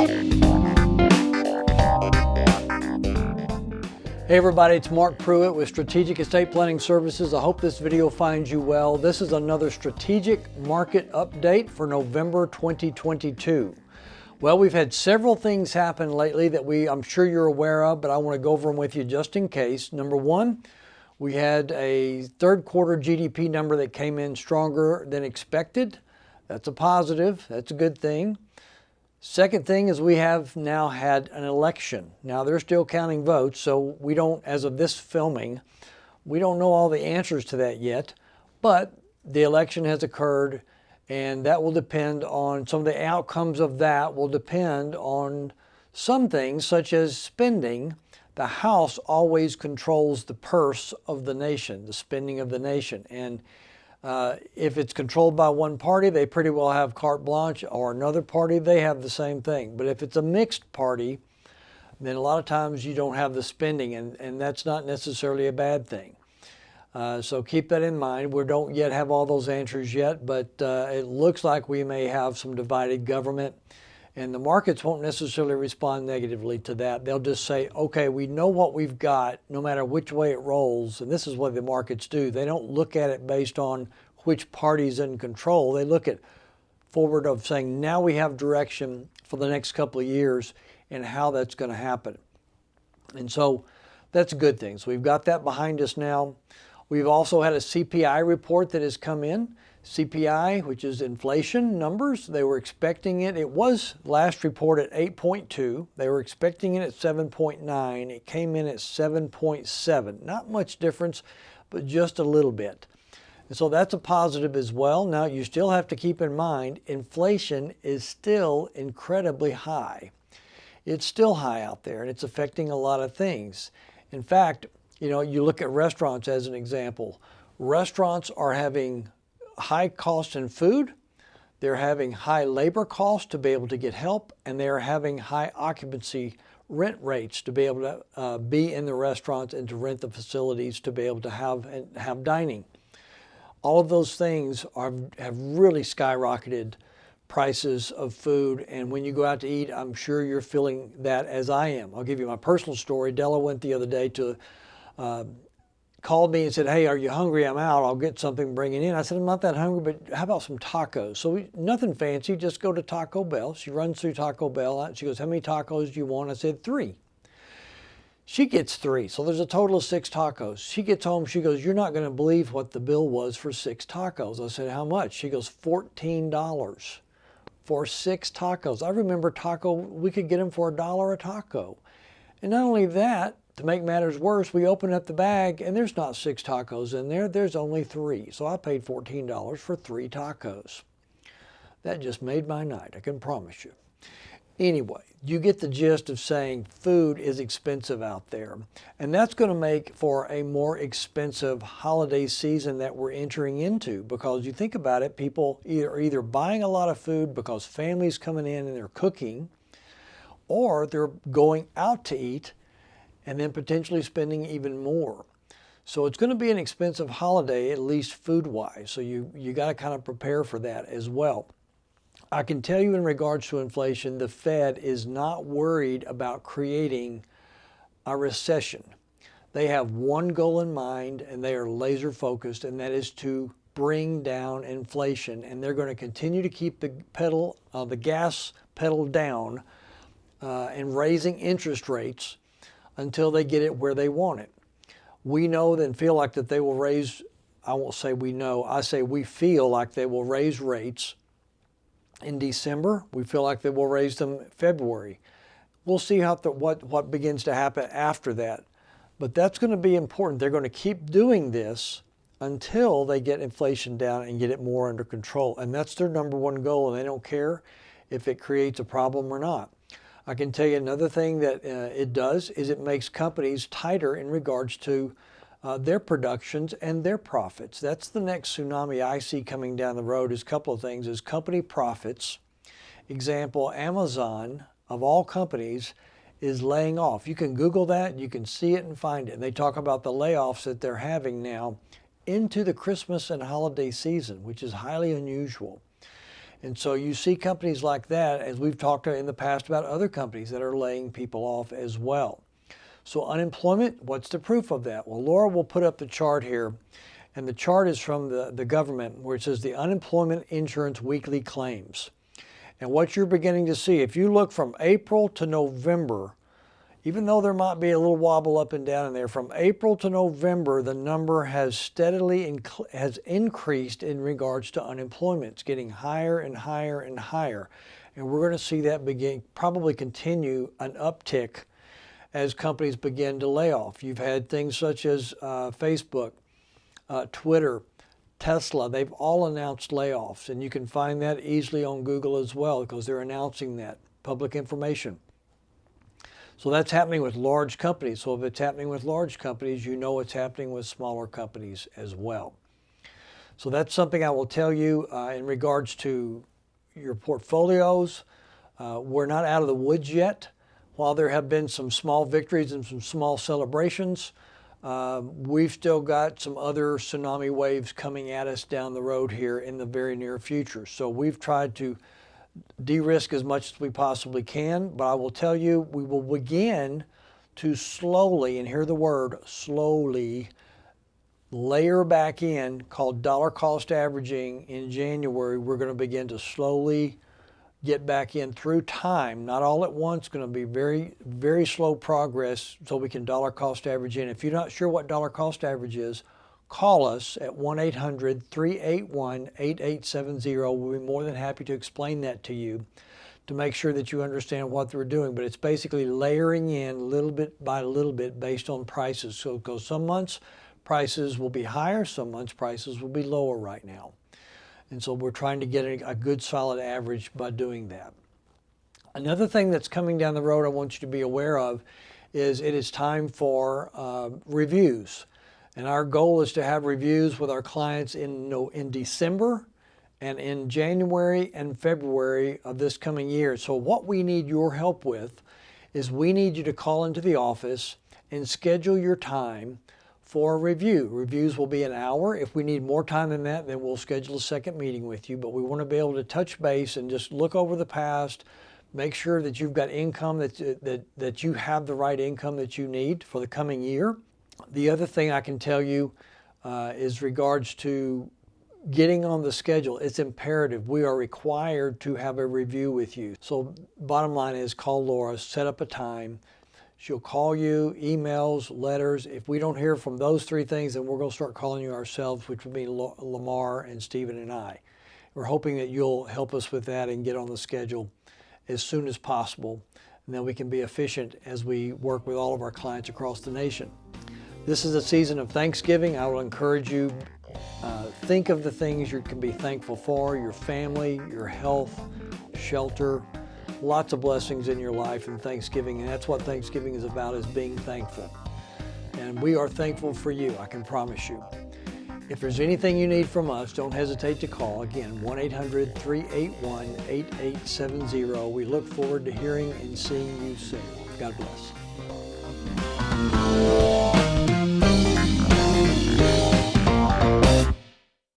Hey everybody, it's Mark Pruitt with Strategic Estate Planning Services. I hope this video finds you well. This is another strategic market update for November 2022. Well, we've had several things happen lately that I'm sure you're aware of, but I want to go over them with you just in case. Number one, we had a third quarter GDP number that came in stronger than expected. That's a positive. That's a good thing. Second thing is we have now had an election. Now they're still counting votes, so we don't, as of this filming, we don't know all the answers to that yet, but the election has occurred and that will depend on, some of the outcomes of that will depend on some things such as spending. The House always controls the purse of the nation, the spending of the nation. And if it's controlled by one party, they pretty well have carte blanche, or another party, they have the same thing. But if it's a mixed party, then a lot of times you don't have the spending, and that's not necessarily a bad thing. So keep that in mind. We don't yet have all those answers yet, but it looks like we may have some divided government, and the markets won't necessarily respond negatively to that. They'll just say, okay, we know what we've got no matter which way it rolls, and this is what the markets do. They don't look at it based on which party's in control. They look at forward of saying, now we have direction for the next couple of years and how that's going to happen. And so that's a good thing. So we've got that behind us now. We've also had a CPI report that has come in. CPI, which is inflation numbers, they were expecting it. It was last report at 8.2. They were expecting it at 7.9. It came in at 7.7. Not much difference, but just a little bit. And so that's a positive as well. Now you still have to keep in mind, inflation is still incredibly high. It's still high out there and it's affecting a lot of things. In fact, you look at restaurants as an example. Restaurants are having high cost in food, they're having high labor costs to be able to get help, and they're having high occupancy rent rates to be able to be in the restaurants and to rent the facilities to be able to have dining. All of those things have really skyrocketed prices of food, and when you go out to eat, I'm sure you're feeling that as I am. I'll give you my personal story. Della went the other day to called me and said, hey, are you hungry? I'm out. I'll get something, bring it in. I said, I'm not that hungry, but how about some tacos? So nothing fancy, just go to Taco Bell. She runs through Taco Bell. She goes, how many tacos do you want? I said, 3. She gets 3. So there's a total of 6 tacos. She gets home. She goes, you're not going to believe what the bill was for 6 tacos. I said, how much? She goes, $14 for 6 tacos. I remember we could get them for $1 a taco. And not only that, to make matters worse, we open up the bag and there's not 6 tacos in there, there's only 3. So I paid $14 for 3 tacos. That just made my night, I can promise you. Anyway, you get the gist of saying food is expensive out there. And that's going to make for a more expensive holiday season that we're entering into, because you think about it, people are either buying a lot of food because families coming in and they're cooking, or they're going out to eat and then potentially spending even more. So it's going to be an expensive holiday, at least food-wise. So you got to kind of prepare for that as well. I can tell you in regards to inflation, the Fed is not worried about creating a recession. They have one goal in mind, and they are laser focused, and that is to bring down inflation. And they're going to continue to keep the gas pedal down and raising interest rates until they get it where they want it. We know and feel like that they will raise, I won't say we know, I say we feel like they will raise rates in December. We feel like they will raise them in February. We'll see what begins to happen after that. But that's going to be important. They're going to keep doing this until they get inflation down and get it more under control. And that's their number one goal, and they don't care if it creates a problem or not. I can tell you another thing that it does is it makes companies tighter in regards to their productions and their profits. That's the next tsunami I see coming down the road, is a couple of things, is company profits. Example, Amazon, of all companies, is laying off. You can Google that, you can see it and find it. And they talk about the layoffs that they're having now into the Christmas and holiday season, which is highly unusual. And so you see companies like that, as we've talked in the past about other companies that are laying people off as well. So unemployment, what's the proof of that? Well, Laura will put up the chart here, and the chart is from the government where it says the unemployment insurance weekly claims. And what you're beginning to see, if you look from April to November, even though there might be a little wobble up and down in there, from April to November, the number has steadily increased in regards to unemployment. It's getting higher and higher and higher. And we're going to see that probably continue an uptick as companies begin to lay off. You've had things such as Facebook, Twitter, Tesla, they've all announced layoffs. And you can find that easily on Google as well because they're announcing that, public information. So that's happening with large companies. So if it's happening with large companies, you know it's happening with smaller companies as well. So that's something I will tell you in regards to your portfolios. We're not out of the woods yet. While there have been some small victories and some small celebrations, we've still got some other tsunami waves coming at us down the road here in the very near future. So we've tried to de-risk as much as we possibly can, but I will tell you, we will begin to slowly, and hear the word slowly, layer back in, called dollar cost averaging in January. We're going to begin to slowly get back in through time, not all at once, going to be very, very slow progress so we can dollar cost average in. If you're not sure what dollar cost average is, call us at 1-800-381-8870. We'll be more than happy to explain that to you to make sure that you understand what we're doing. But it's basically layering in little bit by little bit based on prices. So because some months prices will be higher, some months prices will be lower right now. And so we're trying to get a good solid average by doing that. Another thing that's coming down the road I want you to be aware of is it is time for reviews. And our goal is to have reviews with our clients in December and in January and February of this coming year. So what we need your help with is we need you to call into the office and schedule your time for a review. Reviews will be an hour. If we need more time than that, then we'll schedule a second meeting with you. But we want to be able to touch base and just look over the past, make sure that you've got income, that you have the right income that you need for the coming year. The other thing I can tell you is regards to getting on the schedule. It's imperative. We are required to have a review with you. So bottom line is call Laura, set up a time. She'll call you, emails, letters. If we don't hear from those three things, then we're going to start calling you ourselves, which would be Lamar and Stephen and I. We're hoping that you'll help us with that and get on the schedule as soon as possible. And then we can be efficient as we work with all of our clients across the nation. This is a season of Thanksgiving. I will encourage you, think of the things you can be thankful for, your family, your health, shelter, lots of blessings in your life in Thanksgiving. And that's what Thanksgiving is about, is being thankful. And we are thankful for you, I can promise you. If there's anything you need from us, don't hesitate to call. Again, 1-800-381-8870. We look forward to hearing and seeing you soon. God bless.